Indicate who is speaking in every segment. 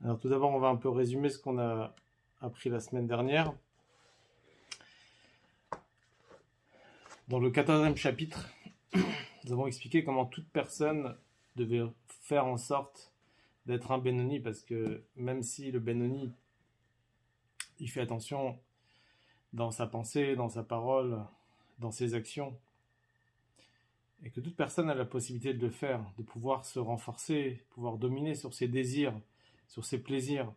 Speaker 1: Alors tout d'abord, on va un peu résumer ce qu'on a appris la semaine dernière. Dans le 14e chapitre, nous avons expliqué comment toute personne devait faire en sorte d'être un Benoni, parce que même si le Benoni, il fait attention dans sa pensée, dans sa parole, dans ses actions, et que toute personne a la possibilité de le faire, de pouvoir se renforcer, pouvoir dominer sur ses désirs, sur ses plaisirs,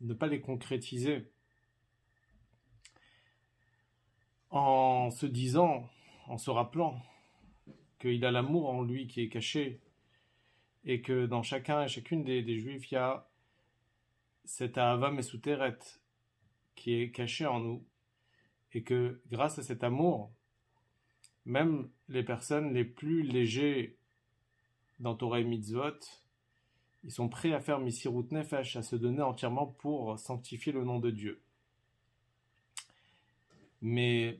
Speaker 1: ne pas les concrétiser, en se disant, en se rappelant qu'il a l'amour en lui qui est caché, et que dans chacun et chacune des juifs, il y a cette Ahava Mesuteret qui est caché en nous, et que grâce à cet amour, même les personnes les plus légers dans Torah et Mitzvot, ils sont prêts à faire Misirut Nefesh, à se donner entièrement pour sanctifier le nom de Dieu. Mais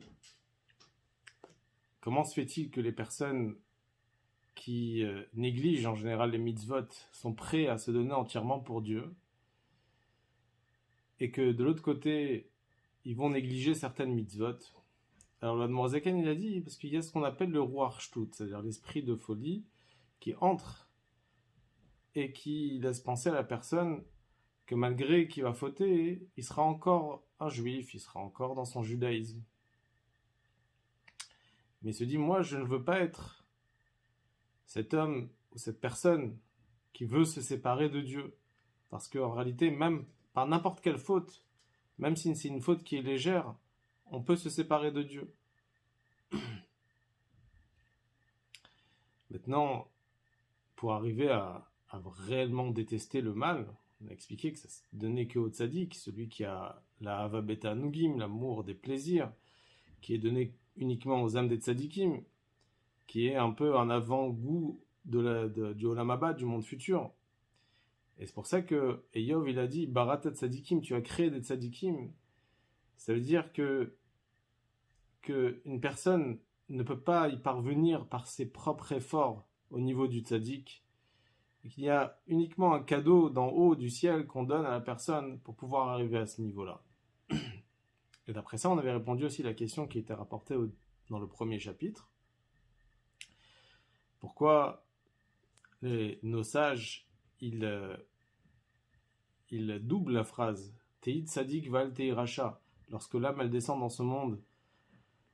Speaker 1: comment se fait-il que les personnes qui négligent en général les mitzvot sont prêts à se donner entièrement pour Dieu, et que de l'autre côté, ils vont négliger certaines mitzvot? Alors l'Admorazaken, il a dit, parce qu'il y a ce qu'on appelle le Ruach Shtut, c'est-à-dire l'esprit de folie, qui entre et qui laisse penser à la personne que malgré qu'il va fauter, il sera encore un juif, il sera encore dans son judaïsme. Mais il se dit, moi je ne veux pas être cet homme ou cette personne qui veut se séparer de Dieu. Parce qu'en réalité, même par n'importe quelle faute, même si c'est une faute qui est légère, on peut se séparer de Dieu. Maintenant, pour arriver à réellement détester le mal, on a expliqué que ça se donnait que au tzaddik, celui qui a la hava beta nugim, l'amour des plaisirs, qui est donné uniquement aux âmes des tzaddikim, qui est un peu un avant-goût du olam haba, du monde futur. Et c'est pour ça que Eyyov, il a dit, Barata tzaddikim, tu as créé des tzaddikim. Ça veut dire que une personne ne peut pas y parvenir par ses propres efforts au niveau du tzaddik, et qu'il y a uniquement un cadeau d'en haut du ciel qu'on donne à la personne pour pouvoir arriver à ce niveau-là. Et d'après ça, on avait répondu aussi à la question qui était rapportée dans le premier chapitre. Pourquoi nos sages, ils doublent la phrase Tei tzadik val tei racha. Lorsque l'âme, elle descend dans ce monde,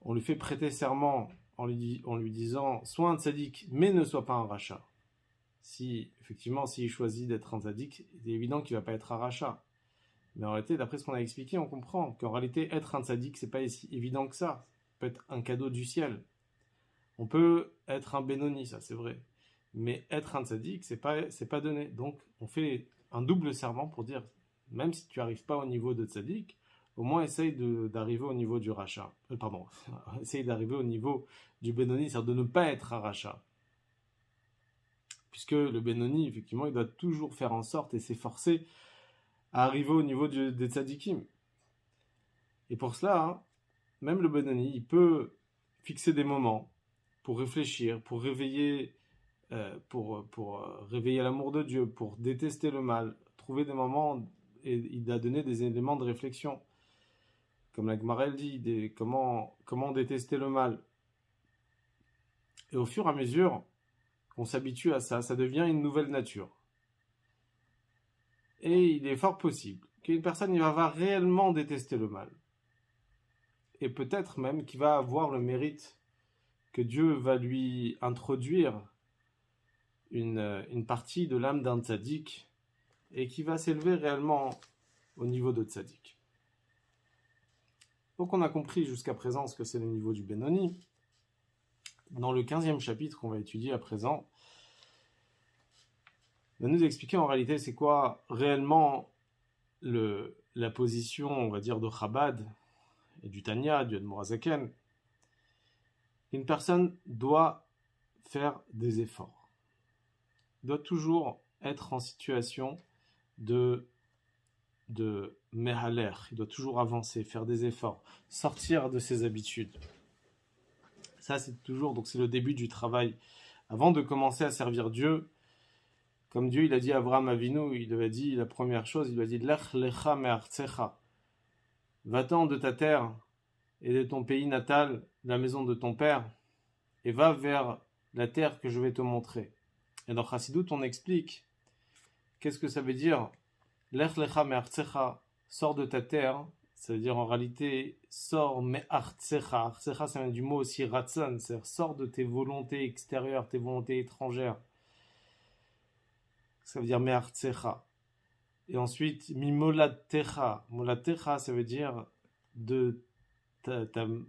Speaker 1: on lui fait prêter serment en lui disant sois un tzaddik, mais ne sois pas un rachat. Si, effectivement, s'il choisit d'être un tzaddik, il est évident qu'il ne va pas être un rachat. Mais en réalité, d'après ce qu'on a expliqué, on comprend qu'en réalité, être un tzaddik, c'est pas si évident que ça. Ça peut être un cadeau du ciel. On peut être un Benoni, ça c'est vrai. Mais être un tzaddik, c'est pas donné. Donc, on fait un double serment pour dire, même si tu n'arrives pas au niveau de tzaddik, au moins essaye d'arriver au niveau du rachat. Essaye d'arriver au niveau du Benoni, c'est-à-dire de ne pas être un rachat. Puisque le Benoni, effectivement, il doit toujours faire en sorte et s'efforcer à arriver au niveau des tzadikim. Et pour cela, même le Benoni, il peut fixer des moments pour réfléchir, pour réveiller, réveiller l'amour de Dieu, pour détester le mal, trouver des moments, et il a donné des éléments de réflexion. Comme la Gemara dit, comment détester le mal. Et au fur et à mesure qu'on s'habitue à ça, ça devient une nouvelle nature. Et il est fort possible qu'une personne va réellement détester le mal. Et peut-être même qu'il va avoir le mérite que Dieu va lui introduire une partie de l'âme d'un tzaddik et qui va s'élever réellement au niveau de tzaddik. Donc on a compris jusqu'à présent ce que c'est le niveau du Benoni. Dans le 15e chapitre qu'on va étudier à présent, on va nous expliquer en réalité c'est quoi réellement la position, on va dire, de Chabad et du Tanya, du Admorazaken. Une personne doit faire des efforts, doit toujours être en situation de mehaler, il doit toujours avancer, faire des efforts, sortir de ses habitudes. Ça c'est toujours, donc c'est le début du travail. Avant de commencer à servir Dieu, Comme Dieu, il a dit à Abraham Avinu, il lui a dit la première chose, il lui a dit Lech lecha me'artsecha. Va-t'en de ta terre et de ton pays natal, la maison de ton père, et va vers la terre que je vais te montrer. Et dans Chassidut, on explique qu'est-ce que ça veut dire Lech lecha me'artsecha, sors de ta terre, ça veut dire en réalité sors me'artsecha. Artsecha, ça vient du mot aussi ratzon, c'est-à-dire sors de tes volontés extérieures, tes volontés étrangères. Ça veut dire me'artsecha. Et ensuite, mimolatecha. Molatecha, ça veut dire de de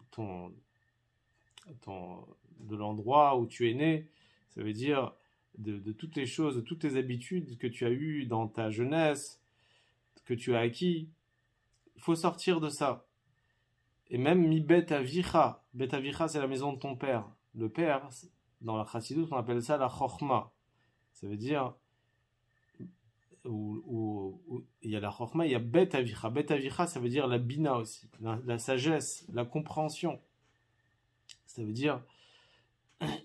Speaker 1: l'endroit où tu es né. Ça veut dire de toutes les choses, de toutes les habitudes que tu as eues dans ta jeunesse, que tu as acquis. Il faut sortir de ça. Et même mi bet avicha. Bet avicha, c'est la maison de ton père. Le père, dans la chassidut, on appelle ça la chokhma. Ça veut dire où il y a la chokhma, il y a bet avicha. Bet avicha, ça veut dire la bina aussi, la sagesse, la compréhension. Ça veut dire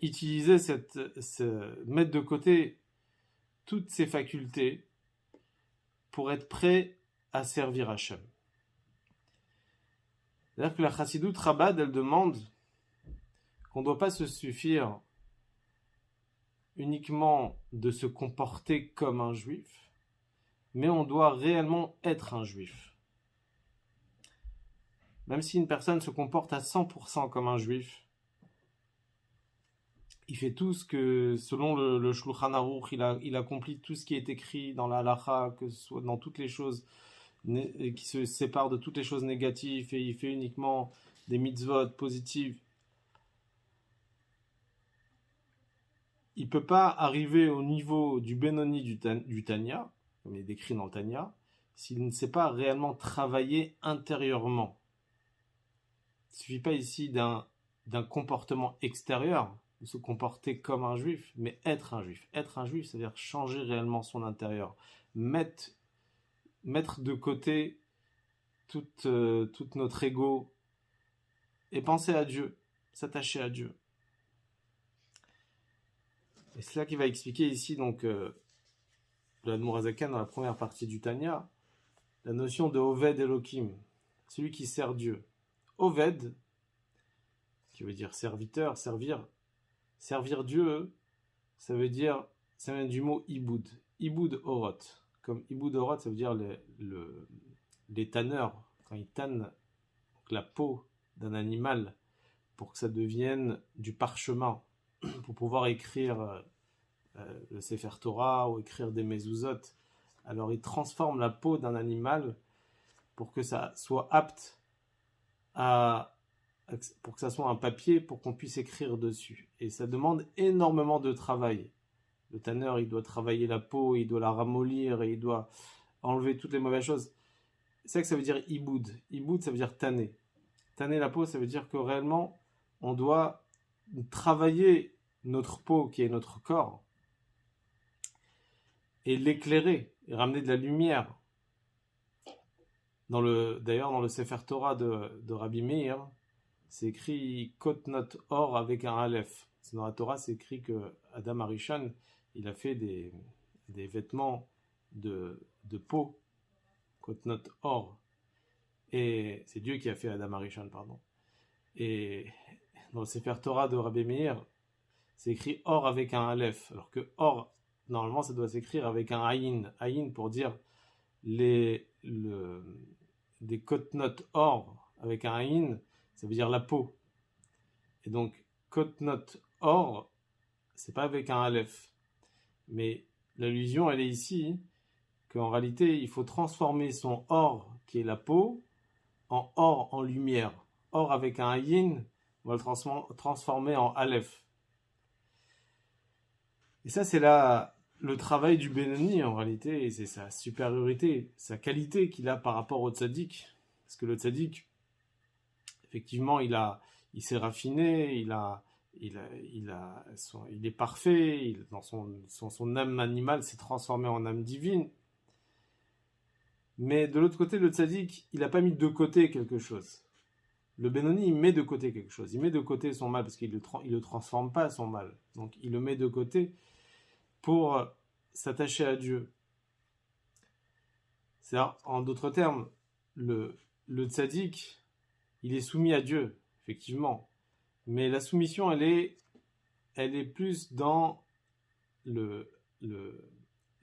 Speaker 1: utiliser mettre de côté toutes ses facultés pour être prêt à servir Hachem. C'est-à-dire que la Chassidut Chabad, elle demande qu'on ne doit pas se suffire uniquement de se comporter comme un juif, mais on doit réellement être un juif. Même si une personne se comporte à 100% comme un juif, il fait tout ce que, selon le Shulchan Aruch, il accomplit tout ce qui est écrit dans la halacha, que ce soit dans toutes les choses qui se séparent de toutes les choses négatives, et il fait uniquement des mitzvot positives. Il ne peut pas arriver au niveau du Benoni du Tanya, comme il est décrit dans le Tanya, s'il ne sait pas réellement travailler intérieurement. Il ne suffit pas ici d'un comportement extérieur, de se comporter comme un juif, mais être un juif. Être un juif, c'est-à-dire changer réellement son intérieur. Mettre de côté tout notre ego et penser à Dieu, s'attacher à Dieu. Et c'est là qu'il va expliquer ici, donc, l'Admour Hazaken, dans la première partie du Tanya, la notion de Oved Elohim, celui qui sert Dieu. Oved, qui veut dire serviteur, servir Dieu, ça vient du mot Iboud. Iboud Orot. Comme Iboud Orot, ça veut dire les tanneurs, quand ils tannent la peau d'un animal pour que ça devienne du parchemin, pour pouvoir écrire le Sefer Torah ou écrire des mezuzot. Alors ils transforment la peau d'un animal pour que ça soit apte pour que ça soit un papier pour qu'on puisse écrire dessus. Et ça demande énormément de travail. Le tanneur, il doit travailler la peau, il doit la ramollir, et il doit enlever toutes les mauvaises choses. C'est ça que ça veut dire iboud. Iboud, ça veut dire tanner. Tanner la peau, ça veut dire que réellement, on doit travailler notre peau, qui est notre corps, et l'éclairer, et ramener de la lumière. D'ailleurs, dans le Sefer Torah de Rabbi Meir, c'est écrit Kotnot Or avec un Aleph. Dans la Torah, c'est écrit que Adam Arishon, il a fait des vêtements de peau, Kotnot Or. Et c'est Dieu qui a fait Adam Arishon, pardon. Et dans le Sefer Torah de Rabbi Meir, c'est écrit Or avec un Aleph. Alors que Or, normalement, ça doit s'écrire avec un Ayin. Ayin pour dire des Kotnot Or avec un Ayin, ça veut dire la peau. Et donc, Kotnot Or, c'est pas avec un Aleph. Mais l'allusion, elle est ici, qu'en réalité, il faut transformer son or, qui est la peau, en or, en lumière. Or avec un yin, on va le transformer en Aleph. Et ça, c'est le travail du Benoni, en réalité, et c'est sa supériorité, sa qualité qu'il a par rapport au tzaddik. Parce que le tzaddik, effectivement, il s'est raffiné, il est parfait, dans son âme animale s'est transformé en âme divine. Mais de l'autre côté, le tzaddik, il n'a pas mis de côté quelque chose. Le Benoni, il met de côté quelque chose. Il met de côté son mal, parce qu'il ne le transforme pas, son mal. Donc, il le met de côté pour s'attacher à Dieu. C'est-à-dire, en d'autres termes, le tzaddik, il est soumis à Dieu, effectivement. Mais la soumission, elle est plus dans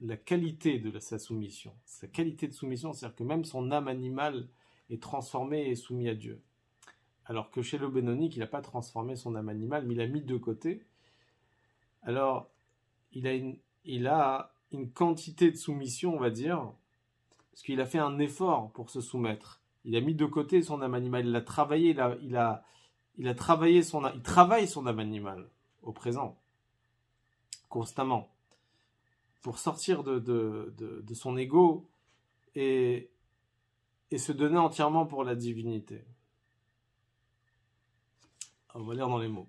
Speaker 1: la qualité de sa soumission. Sa qualité de soumission, c'est-à-dire que même son âme animale est transformée et soumise à Dieu. Alors que chez le Benoni, il n'a pas transformé son âme animale, mais il l'a mis de côté. Alors, il a une quantité de soumission, on va dire, parce qu'il a fait un effort pour se soumettre. Il a mis de côté son âme animale, il a travaillé, il travaille son âme animale au présent, constamment, pour sortir de son ego et se donner entièrement pour la divinité. On va lire dans les mots.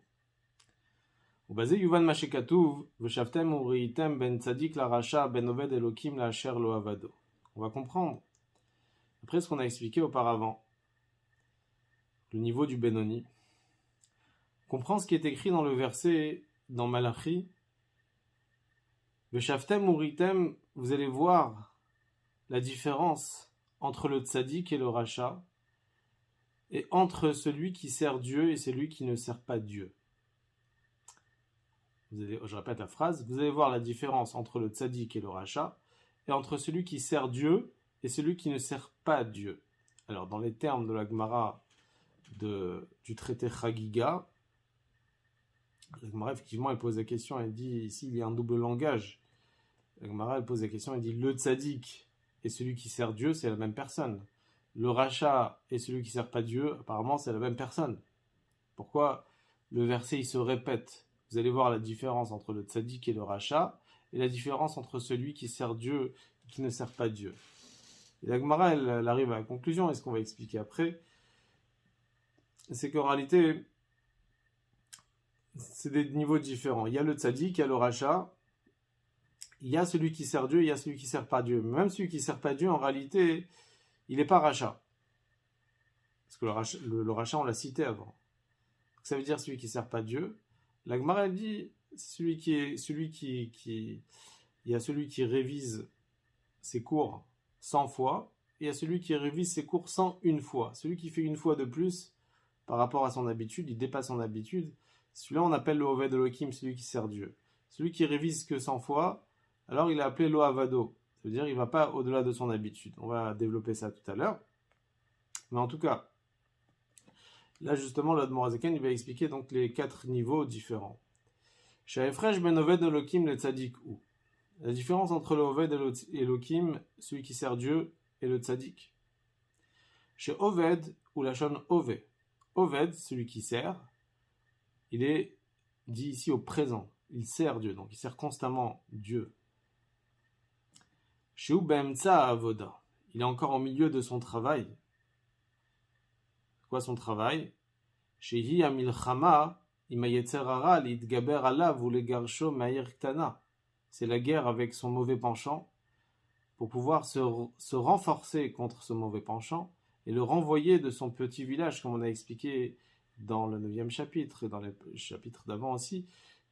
Speaker 1: ובזה יובן מה שכתוב, ושבתם וראיתם בין צדיק לרשע, בין עובד אלוקים לאשר לא עבדו. On va comprendre, après ce qu'on a expliqué auparavant, le niveau du Benoni. On comprend ce qui est écrit dans le verset, dans Malachi. Veshaftem uritem, vous allez voir la différence entre le tzaddik et le rachat, et entre celui qui sert Dieu et celui qui ne sert pas Dieu. Je répète la phrase, vous allez voir la différence entre le tzaddik et le rachat, et entre celui qui sert Dieu et celui qui ne sert pas Dieu. Alors, dans les termes de la Gemara du traité Chagiga, la Gemara, effectivement, elle pose la question, elle dit, ici, il y a un double langage. La Gemara, elle pose la question, elle dit, le tzaddik et celui qui sert Dieu, c'est la même personne. Le rachat et celui qui ne sert pas Dieu, apparemment, c'est la même personne. Pourquoi le verset, il se répète? Vous allez voir la différence entre le tzaddik et le rachat, et la différence entre celui qui sert Dieu et qui ne sert pas Dieu. Et la Gemara, elle arrive à la conclusion, et ce qu'on va expliquer après, c'est qu'en réalité, c'est des niveaux différents. Il y a le tzaddik, il y a le rachat, il y a celui qui sert Dieu, il y a celui qui ne sert pas Dieu. Même celui qui ne sert pas Dieu, en réalité, il n'est pas rachat. Parce que le rachat, on l'a cité avant. Donc, ça veut dire celui qui ne sert pas Dieu. La Gemara, elle dit, il y a celui qui révise ses cours 100 fois, et il y a celui qui révise ses cours 101 fois. Celui qui fait une fois de plus par rapport à son habitude, il dépasse son habitude. Celui-là, on appelle le Oved Elohim, celui qui sert Dieu. Celui qui révise que 100 fois, alors il est appelé Lo Avado. Ça veut dire qu'il ne va pas au-delà de son habitude. On va développer ça tout à l'heure. Mais en tout cas, là justement, l'Admorazaken, il va expliquer donc les 4 niveaux différents. Sha'efresh ben Oved Elohim le Tzadik ou. La différence entre le Oved Elohim, celui qui sert Dieu, et le Tzadik. Chez Oved ou la Shon Ove. Oved, celui qui sert, il est dit ici au présent. Il sert Dieu, donc il sert constamment Dieu. Chez Ubemtsa Avoda, il est encore au milieu de son travail. Quoi son travail? Chez Hi Amilchama, Imayetzerara, Lidgaber Alav ou le Garsho Maïr Ktana. C'est la guerre avec son mauvais penchant pour pouvoir se renforcer contre ce mauvais penchant et le renvoyer de son petit village, comme on a expliqué dans le 9e chapitre et dans les chapitres d'avant aussi,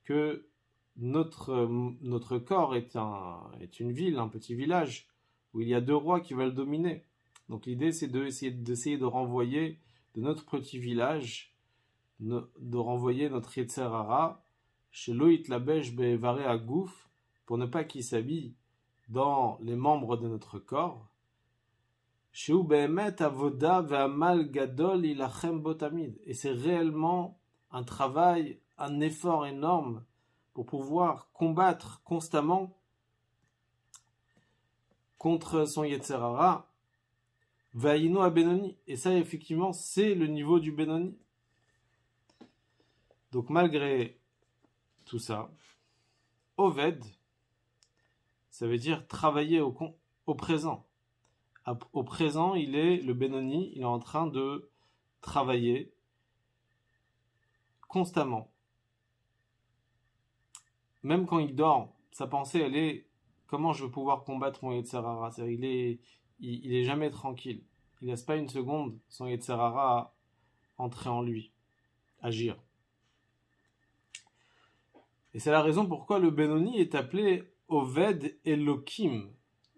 Speaker 1: que notre corps est une ville, un petit village, où il y a 2 rois qui veulent dominer. Donc l'idée, c'est d'essayer de renvoyer de notre petit village, de renvoyer notre Yetzer Hara chez Loït Labesh Be'evare Agouf, pour ne pas qu'il s'habille dans les membres de notre corps. Chez Be'emet Avoda Ve'amal Gadol Ilachem Botamid. Et c'est réellement un travail, un effort énorme pour pouvoir combattre constamment contre son Yetzer Hara, Va'ino à Benoni. Et ça, effectivement, c'est le niveau du Benoni. Donc, malgré tout ça, Oved, ça veut dire travailler au présent. Au présent, le Benoni, il est en train de travailler constamment. Même quand il dort, sa pensée, elle est comment je vais pouvoir combattre mon Yetzer Hara. Il est jamais tranquille. Il laisse pas une seconde son Yetzer Hara entrer en lui, agir. Et c'est la raison pourquoi le Benoni est appelé Oved Elohim,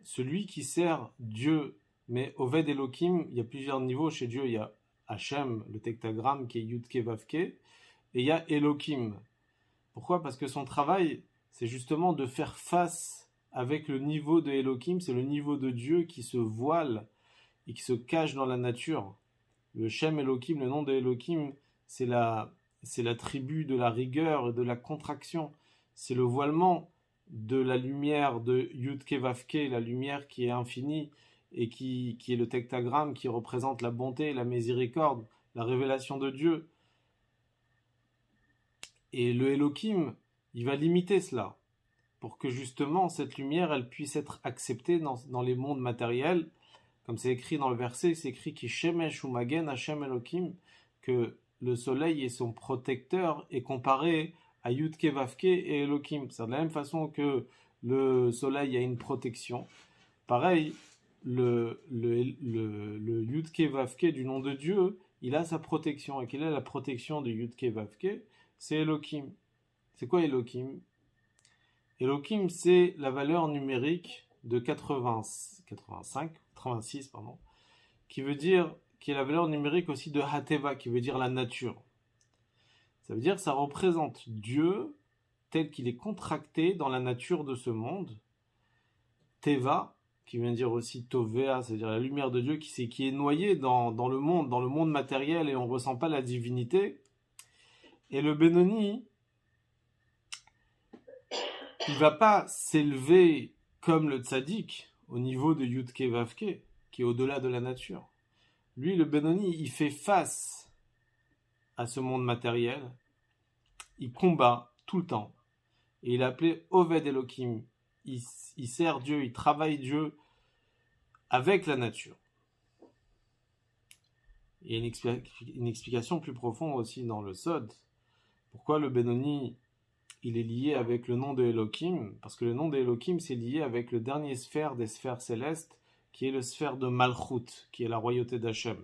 Speaker 1: celui qui sert Dieu. Mais Oved Elohim, il y a plusieurs niveaux chez Dieu. Il y a Hachem, le tectagramme qui est Yudke Vavke, et il y a Elohim. Pourquoi? Parce que son travail, c'est justement de faire face avec le niveau de Elohim, c'est le niveau de Dieu qui se voile et qui se cache dans la nature. Le Shem Elohim, le nom de Elohim, c'est la tribu de la rigueur et de la contraction. C'est le voilement de la lumière de Yudke Vavke, la lumière qui est infinie et qui est le tectagramme qui représente la bonté, la miséricorde, la révélation de Dieu. Et le Elohim, il va limiter cela pour que justement cette lumière, elle puisse être acceptée dans les mondes matériels. Comme c'est écrit dans le verset, c'est écrit qui Shemesh ou Magen Hashem Elohim, que le soleil est son protecteur est comparé à Yudke Vavke et Elohim. C'est de la même façon que le soleil a une protection. Pareil, le Yudke Vavke du nom de Dieu, il a sa protection. Et quelle est la protection de Yudke Vavke? C'est Elohim. C'est quoi Elohim? Elohim, c'est la valeur numérique de 86, qui est la valeur numérique aussi de Hateva, qui veut dire la nature. Ça veut dire que ça représente Dieu tel qu'il est contracté dans la nature de ce monde. Teva, qui vient dire aussi Tovea, c'est-à-dire la lumière de Dieu qui est noyée dans le monde matériel et on ne ressent pas la divinité. Et le Benoni, il ne va pas s'élever comme le tzaddik au niveau de Yudke Vavke, qui est au-delà de la nature. Lui, le Benoni, il fait face à ce monde matériel, il combat tout le temps. Et il est appelé Oved Elohim. Il sert Dieu, il travaille Dieu avec la nature. Il y a une explication plus profonde aussi dans le Sod. Pourquoi le Benoni, il est lié avec le nom de Elohim? Parce que le nom de Elohim, c'est lié avec le dernier sphère des sphères célestes, qui est le sphère de Malchut, qui est la royauté d'Hachem,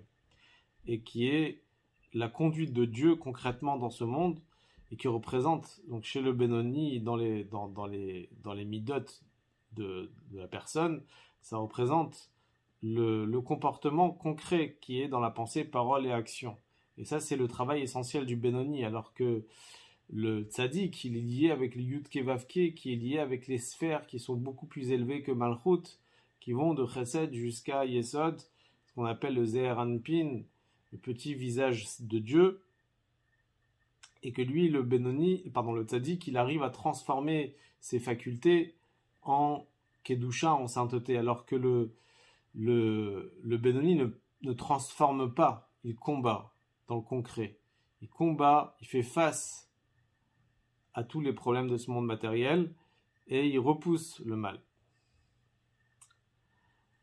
Speaker 1: et qui est la conduite de Dieu concrètement dans ce monde, et qui représente, donc chez le Benoni, dans les midot de la personne, ça représente le comportement concret qui est dans la pensée, parole et action. Et ça, c'est le travail essentiel du Benoni, alors que le tzaddik, il est lié avec le Yudke Vavke, qui est lié avec les sphères qui sont beaucoup plus élevées que Malchut, qui vont de Chesed jusqu'à Yesod, ce qu'on appelle le Zeher Anpin, le petit visage de Dieu, et que lui, le tzaddik, il arrive à transformer ses facultés en Kedusha, en sainteté, alors que le Benoni ne transforme pas, il combat dans le concret. Il combat, il fait face à tous les problèmes de ce monde matériel et il repousse le mal.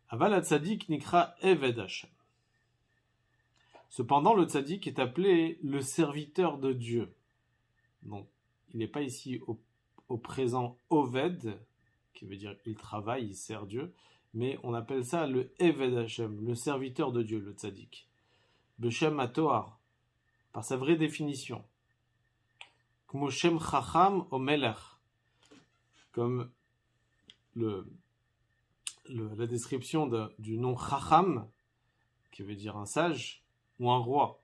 Speaker 1: Aval ha-tzadik nikra Eved Hashem. Cependant, le tzaddik est appelé le serviteur de Dieu. Donc, il n'est pas ici au présent Oved, qui veut dire il travaille, il sert Dieu, mais on appelle ça le Eved Hashem, le serviteur de Dieu, le tzaddik. Beshem ha-toar, par sa vraie définition. Kmo shem chacham o melech, comme la description du nom chacham, qui veut dire un sage, ou un roi.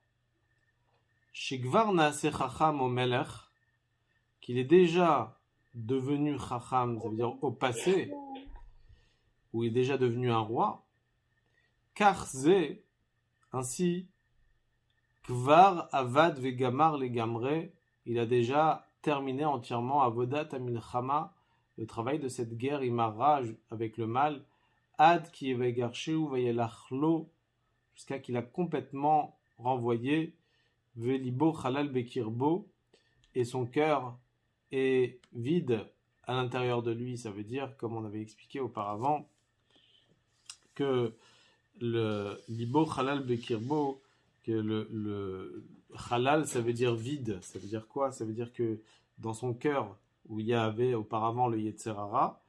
Speaker 1: Shekvar naase chacham o melech, qu'il est déjà devenu chacham, ça veut dire au passé, ou il est déjà devenu un roi. Car ze, ainsi, kvar avad vegamar legamre, il a déjà terminé entièrement avodat amilchama, le travail de cette guerre imara avec le mal, ad ki vegarsheu vayelachlo, jusqu'à qu'il a complètement renvoyé velibo chalal bekirbo, et son cœur est vide à l'intérieur de lui. Ça veut dire, comme on avait expliqué auparavant, que le libo chalal bekirbo, que le halal, ça veut dire vide. Ça veut dire quoi? Ça veut dire que dans son cœur, où il y avait auparavant le Yetzer Hara,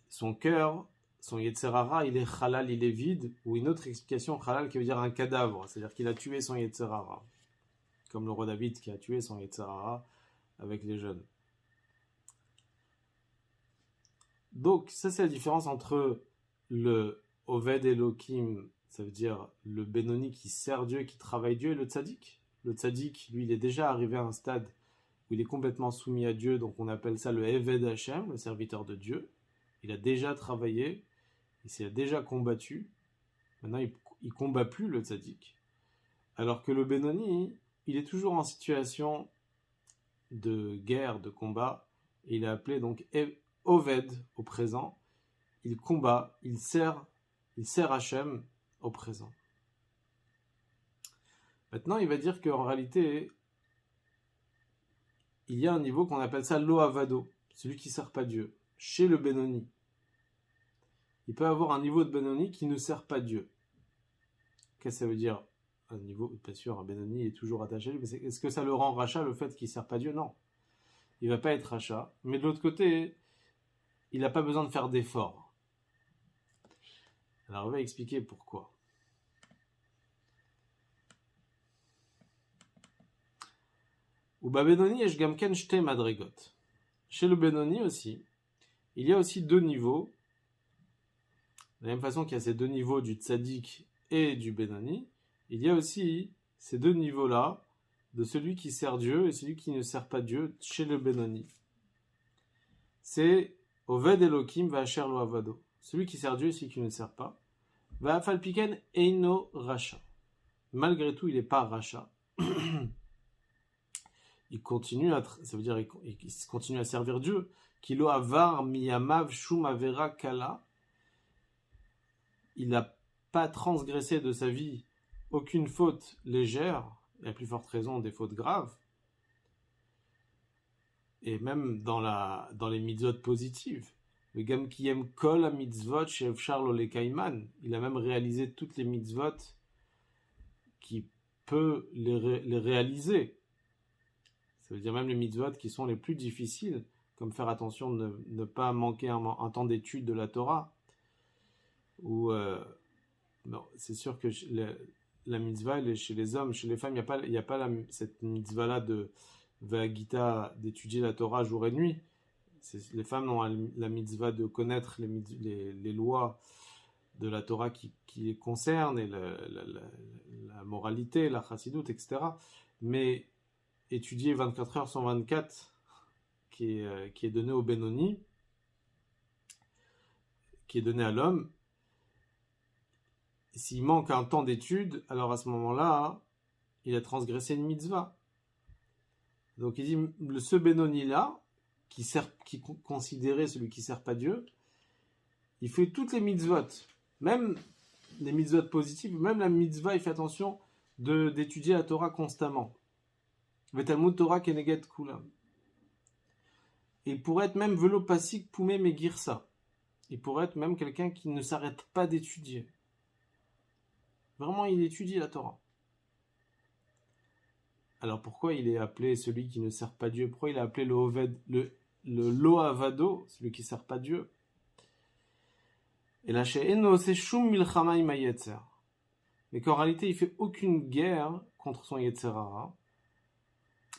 Speaker 1: son cœur, son Yetzer Hara, il est halal, il est vide. Ou une autre explication, halal, qui veut dire un cadavre. C'est-à-dire qu'il a tué son Yetzer Hara. Comme le roi David qui a tué son Yetzer Hara avec les jeunes. Donc, ça, c'est la différence entre le Oved Elohim, ça veut dire le Benoni qui sert Dieu, qui travaille Dieu, et le Tzadik. Le Tzadik, lui, il est déjà arrivé à un stade où il est complètement soumis à Dieu, donc on appelle ça le Eved Hashem, le serviteur de Dieu. Il a déjà travaillé, il s'est déjà combattu. Maintenant, il ne combat plus le Tzadik. Alors que le Benoni, il est toujours en situation de guerre, de combat, et il est appelé donc Oved au présent. Il combat, il sert Hachem au présent. Maintenant, il va dire qu'en réalité, il y a un niveau qu'on appelle ça l'Ohavado, celui qui ne sert pas Dieu, chez le Benoni. Il peut avoir un niveau de Benoni qui ne sert pas Dieu. Qu'est-ce que ça veut dire? Un niveau, bien sûr, un Benoni est toujours attaché à lui, mais est-ce que ça le rend rachat, le fait qu'il ne sert pas Dieu? Non. Il ne va pas être rachat. Mais de l'autre côté, il n'a pas besoin de faire d'efforts. Alors, on va expliquer pourquoi. Ou Benoni et Gamken Shte Madrigot. Chez le Benoni aussi, il y a aussi deux niveaux. De la même façon qu'il y a ces deux niveaux du Tzadik et du Benoni, il y a aussi ces deux niveaux-là de celui qui sert Dieu et celui qui ne sert pas Dieu chez le Benoni. C'est Oved Elohim Va'asher Lo Avado. Celui qui sert Dieu et celui qui ne sert pas. Va'afal piken Eino Racha. Malgré tout, il n'est pas Racha. Il continue ça veut dire il continue à servir Dieu. Kilo avar miyamav shum avera kala. Il n'a pas transgressé de sa vie aucune faute légère, et à plus forte raison des fautes graves. Et même dans les mitzvot positives. Le gam kiyem kol mitzvot shev charlo le kaiman. Il a même réalisé toutes les mitzvot qui peut les réaliser. Ça veut dire même les mitzvot qui sont les plus difficiles, comme faire attention de ne pas manquer un temps d'étude de la Torah. Ou non, c'est sûr que la mitzvah, elle est chez les hommes, chez les femmes, il n'y a pas cette mitzvah-là de Vagita, d'étudier la Torah jour et nuit. Les femmes ont la mitzvah de connaître les lois de la Torah qui les concernent, et la moralité, la chassidoute, etc. Mais étudier 24 heures sur 24, qui est donné au Benoni, qui est donné à l'homme, s'il manque un temps d'étude, alors à ce moment-là, il a transgressé une mitzvah. Donc il dit, ce Benoni-là, qui considérait celui qui ne sert pas Dieu, il fait toutes les mitzvot, même les mitzvot positives, même la mitzvah, il fait attention d'étudier la Torah constamment. Vetalmud Torah keneget kulam. Il pourrait être même velo pasik poumé megirsa. Il pourrait être même quelqu'un qui ne s'arrête pas d'étudier. Vraiment, il étudie la Torah. Alors pourquoi il est appelé celui qui ne sert pas Dieu? Pourquoi il est appelé le Lohavado, celui qui ne sert pas Dieu? Et là, chez Eno, c'est Shum Milchama Ima Yetzer. Mais qu'en réalité, il ne fait aucune guerre contre son Yetzerara.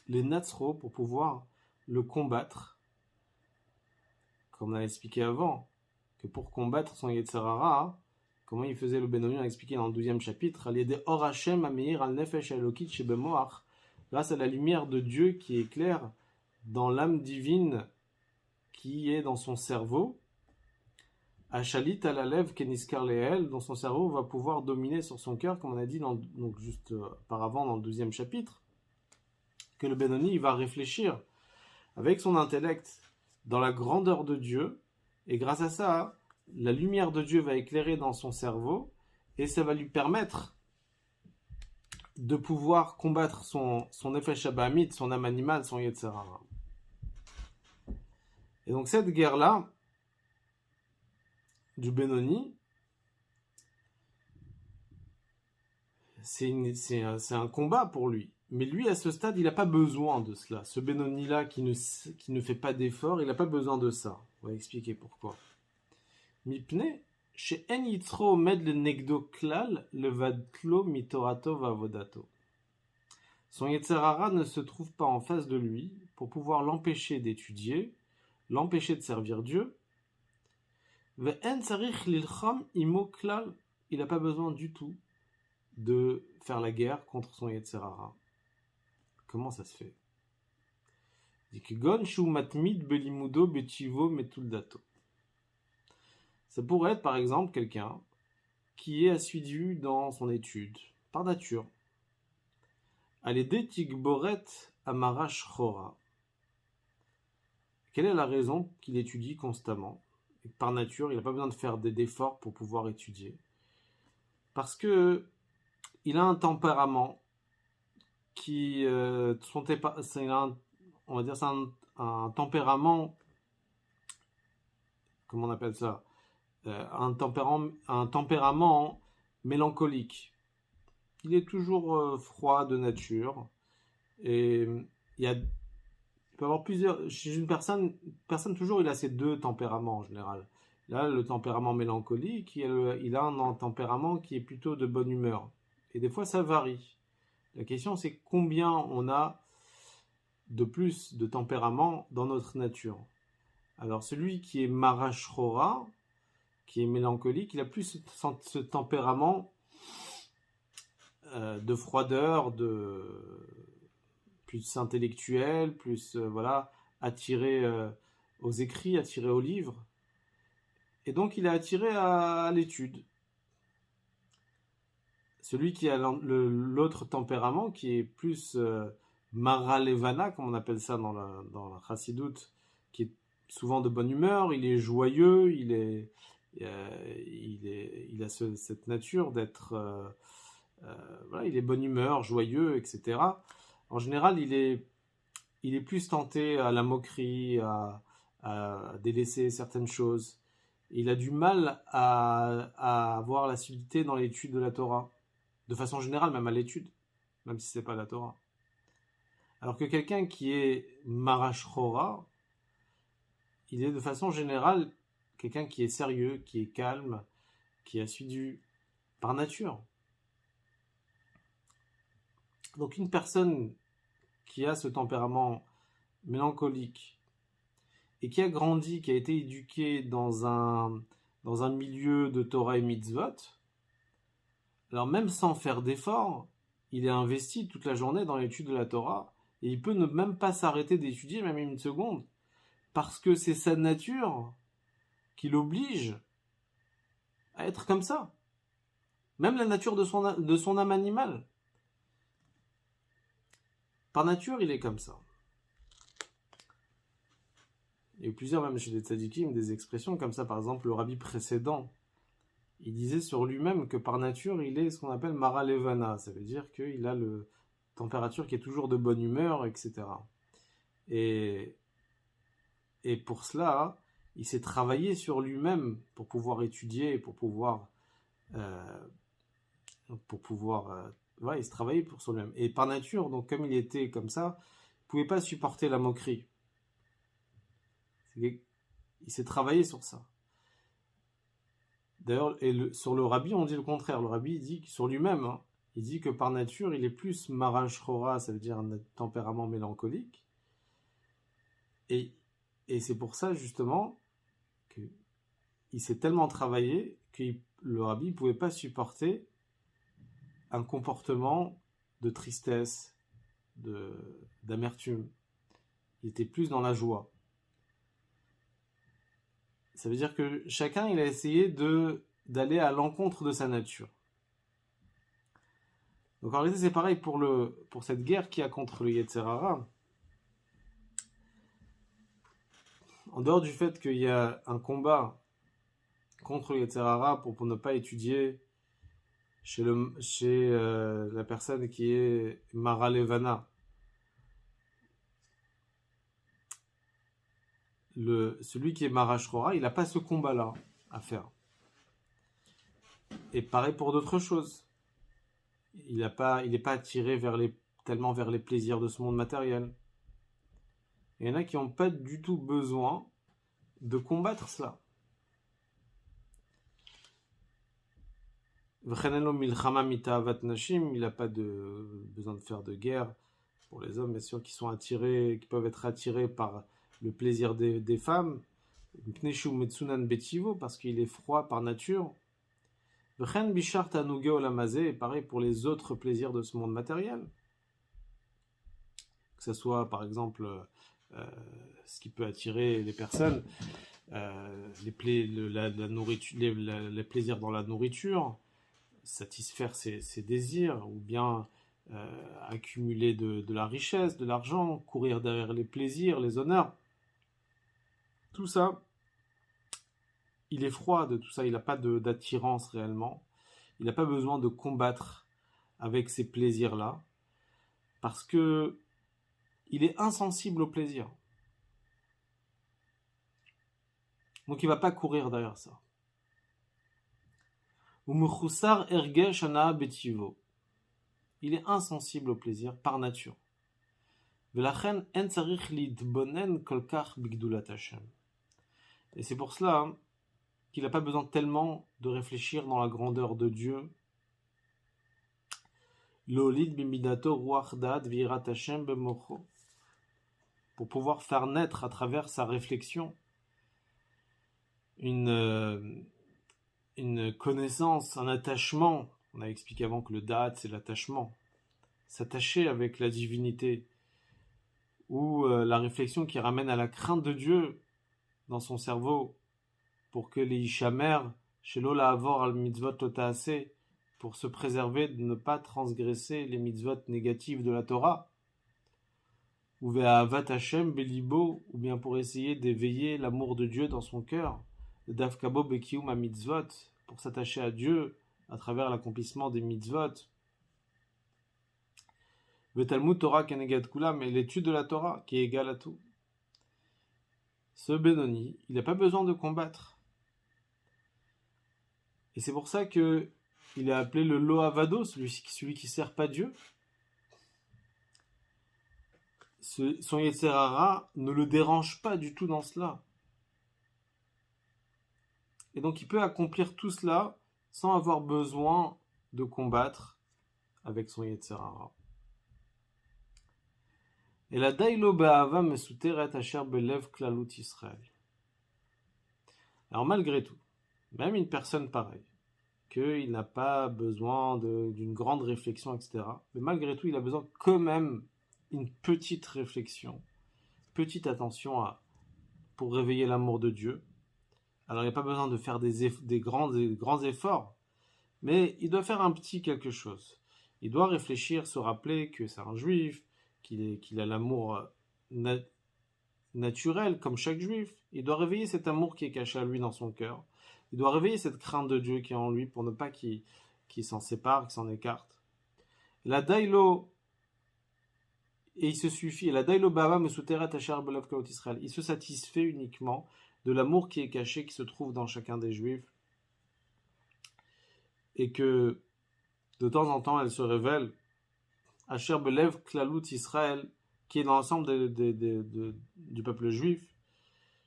Speaker 1: Les Natsro, pour pouvoir le combattre, comme on a expliqué avant, que pour combattre son Yetzerara, comment il faisait le Benoni, on a expliqué dans le 12e chapitre, grâce à la lumière de Dieu qui éclaire dans l'âme divine qui est dans son cerveau, Achalit à la lèvre Keniskar Leel, dans son cerveau va pouvoir dominer sur son cœur, comme on a dit donc juste auparavant dans le 12e chapitre, que le Benoni il va réfléchir avec son intellect dans la grandeur de Dieu, et grâce à ça, la lumière de Dieu va éclairer dans son cerveau, et ça va lui permettre de pouvoir combattre son effet Shabbahamit, son âme animale, son Yetzerara. Et donc cette guerre-là, du Benoni, c'est un combat pour lui. Mais lui, à ce stade, il n'a pas besoin de cela. Ce Benoni-là qui ne fait pas d'effort, il n'a pas besoin de ça. On va expliquer pourquoi. Mipne, chez En Yitzro med le negdo klal, le vadklo mitorato vavodato. Son Yetzerara ne se trouve pas en face de lui pour pouvoir l'empêcher d'étudier, l'empêcher de servir Dieu, Ve'en tzarich lilcham imo klal. Il n'a pas besoin du tout de faire la guerre contre son Yetzer Hara. Comment ça se fait? Il dit que gon shu matmid belimudo betivo metuldato. Ça pourrait être par exemple quelqu'un qui est assidu dans son étude, par nature. Aledé tigboret amarash chora. Quelle est la raison qu'il étudie constamment? Et par nature, il n'a pas besoin de faire d'efforts pour pouvoir étudier. Parce que il a un tempérament qui, on va dire, c'est un tempérament, comment on appelle ça, un tempérament mélancolique. Il est toujours froid de nature et il peut y avoir plusieurs. Chez une personne toujours, il a ces deux tempéraments en général. Là, le tempérament mélancolique, il a un tempérament qui est plutôt de bonne humeur. Et des fois, ça varie. La question, c'est combien on a de plus de tempérament dans notre nature. Alors, celui qui est marashrora, qui est mélancolique, il a plus ce tempérament de froideur, plus intellectuel, plus voilà, attiré aux écrits, attiré aux livres. Et donc, il est attiré à l'étude. Celui qui a l'autre tempérament, qui est plus maralevana, comme on appelle ça dans la chassidoute, qui est souvent de bonne humeur, il est joyeux, il a cette nature d'être, voilà, il est bonne humeur, joyeux, etc. En général, il est plus tenté à la moquerie, à délaisser certaines choses. Il a du mal à avoir l'assiduité dans l'étude de la Torah. De façon générale, même à l'étude, même si c'est pas la Torah. Alors que quelqu'un qui est marashrora, il est de façon générale quelqu'un qui est sérieux, qui est calme, qui est assidu par nature. Donc une personne qui a ce tempérament mélancolique et qui a grandi, qui a été éduqué dans un milieu de Torah et mitzvot, alors même sans faire d'efforts, il est investi toute la journée dans l'étude de la Torah et il peut ne même pas s'arrêter d'étudier, même une seconde, parce que c'est sa nature qui l'oblige à être comme ça. Même la nature de son âme animale. Par nature, il est comme ça. Il y a eu plusieurs, même chez les tzadikim, des expressions comme ça. Par exemple, le rabbi précédent, il disait sur lui-même que par nature, il est ce qu'on appelle Mara Levana. Ça veut dire qu'il a la température qui est toujours de bonne humeur, etc. Et pour cela, il s'est travaillé sur lui-même pour pouvoir étudier, pour pouvoir ouais, il se travaillait sur lui-même. Et par nature, donc comme il était comme ça, il ne pouvait pas supporter la moquerie. Il s'est travaillé sur ça. D'ailleurs, sur le rabbi, on dit le contraire. Le rabbi, il dit que sur lui-même, hein, il dit que par nature, il est plus marashrora, ça veut dire un tempérament mélancolique. Et c'est pour ça, justement, qu'il s'est tellement travaillé que le rabbi ne pouvait pas supporter un comportement de tristesse, d'amertume. Il était plus dans la joie. Ça veut dire que chacun, il a essayé d'aller à l'encontre de sa nature. Donc en réalité, c'est pareil pour cette guerre qu'il y a contre le Yetzer Hara. En dehors du fait qu'il y a un combat contre le Yetzer Hara pour ne pas étudier chez la personne qui est Mara Levana, celui qui est Marashrora, il n'a pas ce combat-là à faire. Et pareil pour d'autres choses. Il n'est pas attiré tellement vers les plaisirs de ce monde matériel. Il y en a qui n'ont pas du tout besoin de combattre cela. Il n'a pas besoin de faire de guerre pour les hommes, bien sûr, qui peuvent être attirés par le plaisir des femmes, parce qu'il est froid par nature. Et pareil pour les autres plaisirs de ce monde matériel. Que ce soit par exemple ce qui peut attirer les personnes, la nourriture, les plaisirs dans la nourriture, satisfaire ses désirs, ou bien accumuler de la richesse, de l'argent, courir derrière les plaisirs, les honneurs. Tout ça, il est froid de tout ça, il n'a pas d'attirance réellement. Il n'a pas besoin de combattre avec ces plaisirs-là, parce que il est insensible au plaisir. Donc il ne va pas courir derrière ça. Il est insensible au plaisir par nature. Et c'est pour cela qu'il n'a pas besoin tellement de réfléchir dans la grandeur de Dieu. Pour pouvoir faire naître à travers sa réflexion une connaissance, un attachement. On a expliqué avant que le da'at, c'est l'attachement. S'attacher avec la divinité, ou la réflexion qui ramène à la crainte de Dieu dans son cerveau, pour que les ishamer, shelo la'avor al mitzvot lo ta'aseh, pour se préserver de ne pas transgresser les mitzvot négatives de la Torah, ou ve'ahavat Hashem belibo, ou bien pour essayer d'éveiller l'amour de Dieu dans son cœur, Davkabo bekiyum ha mitzvot, pour s'attacher à Dieu à travers l'accomplissement des mitzvot. Ve'talmud Torah kenegad kulam, et l'étude de la Torah qui est égale à tout. Ce Benoni, il n'a pas besoin de combattre. Et c'est pour ça que il est appelé le Lohavado, celui qui ne sert pas Dieu. Son Yetzer Hara ne le dérange pas du tout dans cela. Et donc il peut accomplir tout cela sans avoir besoin de combattre avec son Yetzer Hara. Et la Dailo Ba'ava Mesuteret Asher Belev Klalut Israël. Alors malgré tout, même une personne pareille, qu'il n'a pas besoin d'une grande réflexion, etc. Mais malgré tout, il a besoin quand même une petite réflexion, petite attention pour réveiller l'amour de Dieu. Alors il n'y a pas besoin de faire des grands efforts, mais il doit faire un petit quelque chose. Il doit réfléchir, se rappeler que c'est un juif, qu'il a l'amour naturel comme chaque juif. Il doit réveiller cet amour qui est caché à lui dans son cœur. Il doit réveiller cette crainte de Dieu qui est en lui pour ne pas qu'il s'en sépare, qu'il s'en écarte. La dailo, et il se suffit, la dailo bava mesuteret asher belav klalut Israël. Il se satisfait uniquement de l'amour qui est caché, qui se trouve dans chacun des juifs, et que de temps en temps elle se révèle, asher belav klalut Israël, qui est dans l'ensemble du peuple juif,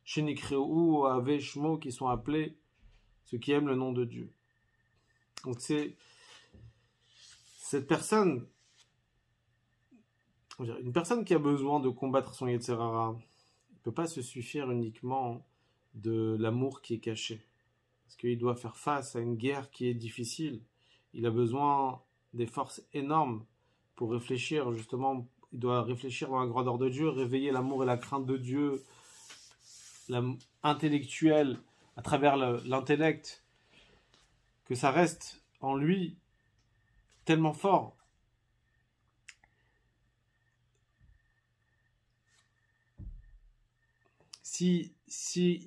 Speaker 1: shenikhreu ave shmo, qui sont appelés ceux qui aiment le nom de Dieu. Donc c'est cette personne, une personne qui a besoin de combattre son Yetzer Hara, ne peut pas se suffire uniquement de l'amour qui est caché. Parce qu'il doit faire face à une guerre qui est difficile. Il a besoin des forces énormes pour réfléchir, justement, il doit réfléchir dans la grandeur de Dieu, réveiller l'amour et la crainte de Dieu, intellectuel, à travers l'intellect, que ça reste en lui tellement fort. Si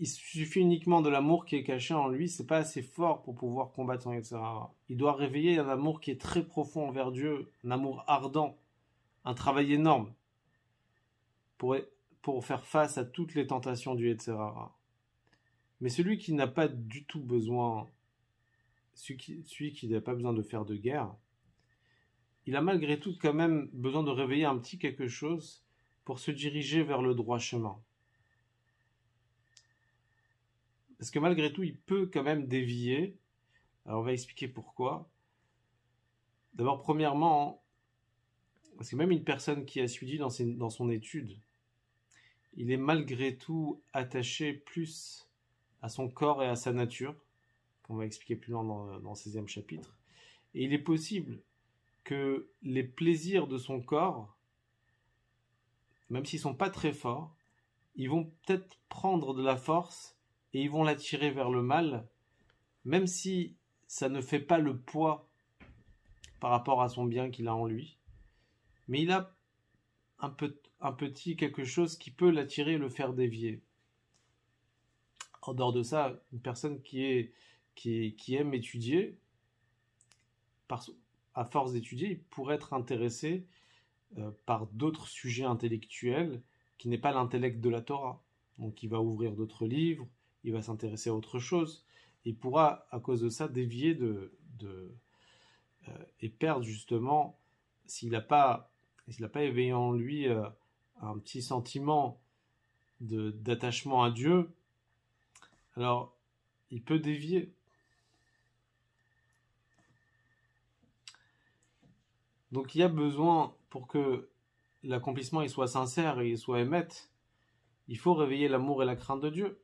Speaker 1: il suffit uniquement de l'amour qui est caché en lui, c'est pas assez fort pour pouvoir combattre son Yetzer Hara. Il doit réveiller un amour qui est très profond envers Dieu, un amour ardent, un travail énorme pour faire face à toutes les tentations du Yetzer Hara. Mais celui qui n'a pas du tout besoin, celui qui n'a pas besoin de faire de guerre, il a malgré tout quand même besoin de réveiller un petit quelque chose pour se diriger vers le droit chemin. Parce que malgré tout, il peut quand même dévier. Alors on va expliquer pourquoi. D'abord, premièrement, parce que même une personne qui a suivi dans son étude, il est malgré tout attaché plus à son corps et à sa nature, qu'on va expliquer plus loin dans le 16e chapitre. Et il est possible que les plaisirs de son corps, même s'ils ne sont pas très forts, ils vont peut-être prendre de la force et ils vont l'attirer vers le mal, même si ça ne fait pas le poids par rapport à son bien qu'il a en lui. Mais il a un petit quelque chose qui peut l'attirer et le faire dévier. En dehors de ça, une personne qui aime étudier, à force d'étudier, il pourrait être intéressé par d'autres sujets intellectuels qui n'est pas l'intellect de la Torah. Donc il va ouvrir d'autres livres, il va s'intéresser à autre chose. Il pourra, à cause de ça, dévier et perdre justement, s'il n'a pas éveillé en lui un petit sentiment d'attachement à Dieu, alors il peut dévier. Donc il y a besoin, pour que l'accomplissement il soit sincère et il soit émette, il faut réveiller l'amour et la crainte de Dieu.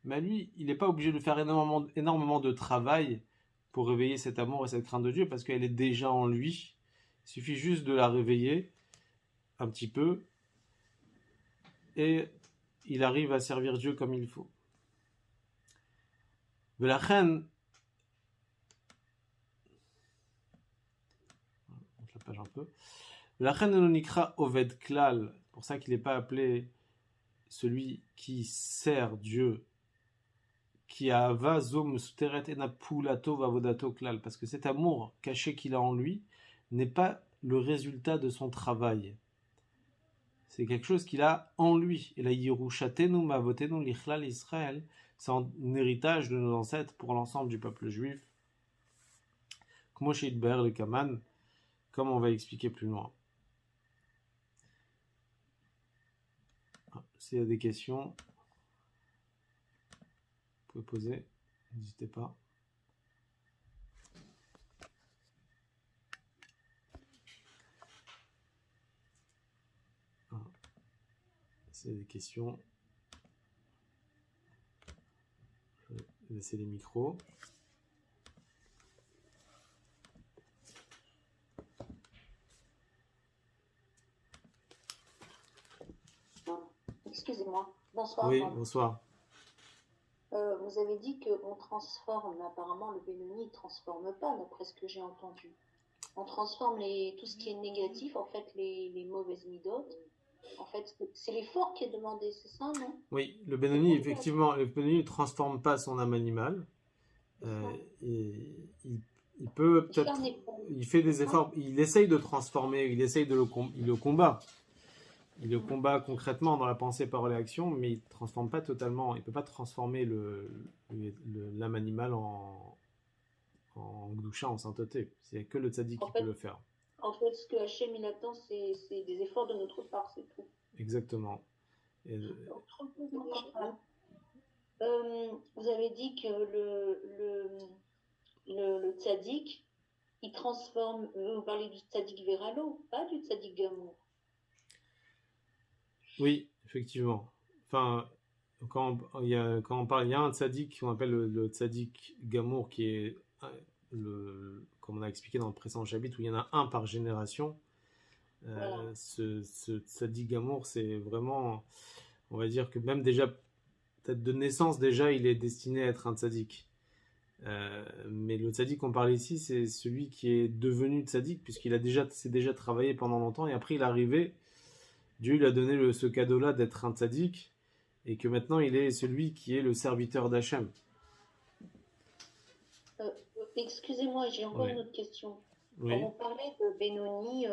Speaker 1: Mais lui, il n'est pas obligé de faire énormément de travail pour réveiller cet amour et cette crainte de Dieu, parce qu'elle est déjà en lui. Il suffit juste de la réveiller un petit peu, et il arrive à servir Dieu comme il faut. Mais la reine, je la page un peu. La reine nonikra oved klal, pour ça qu'il n'est pas appelé celui qui sert Dieu, qui a vazom suteret enapulato vavodato klal, parce que cet amour caché qu'il a en lui n'est pas le résultat de son travail. C'est quelque chose qu'il a en lui. Et la Yerushatenu Mavotenu Lichlal Israël, c'est un héritage de nos ancêtres pour l'ensemble du peuple juif. Kmoshe Idber le Kaman, comme on va expliquer plus loin. S'il y a des questions, vous pouvez poser, n'hésitez pas. S'il y a des questions, je vais laisser les micros.
Speaker 2: Excusez-moi. Bonsoir.
Speaker 1: Oui, bonsoir.
Speaker 2: Vous avez dit qu'on transforme, mais apparemment le Benoni ne transforme pas, d'après ce que j'ai entendu. On transforme tout ce qui est négatif, en fait, les mauvaises midotes. En fait, c'est l'effort qui est demandé, c'est ça, non?
Speaker 1: Oui, le Benoni, effectivement, le Benoni ne transforme pas son âme animale. Il peut peut-être, il fait des efforts, il essaye de transformer, il le combat. Il le combat concrètement dans la pensée, parole et action, mais il ne transforme pas totalement, il ne peut pas transformer l'âme animale en gdoucha, en sainteté. C'est que le tzaddik qui peut le faire.
Speaker 2: En fait, ce que Hachem il attend, c'est des efforts de notre part, c'est tout.
Speaker 1: Exactement.
Speaker 2: Vous avez dit que le tzaddik, il transforme, vous parlez du tzaddik Veralo, pas du tzaddik Gamour.
Speaker 1: Oui, effectivement. Enfin, quand on parle, il y a un tzaddik qu'on appelle le tzaddik Gamour, qui est comme on a expliqué dans le précédent chapitre, où il y en a un par génération. Voilà. Ce tzaddik Gamour, c'est vraiment, on va dire que même déjà, peut-être de naissance déjà, il est destiné à être un tzaddik. Mais le tzaddik qu'on parle ici, c'est celui qui est devenu tzaddik, puisqu'il s'est déjà travaillé pendant longtemps, et après il est arrivé. Dieu lui a donné ce cadeau-là d'être un tzaddik, et que maintenant il est celui qui est le serviteur d'Hachem.
Speaker 2: Excusez-moi, j'ai encore une autre question. Oui. Quand on parlait de Benoni,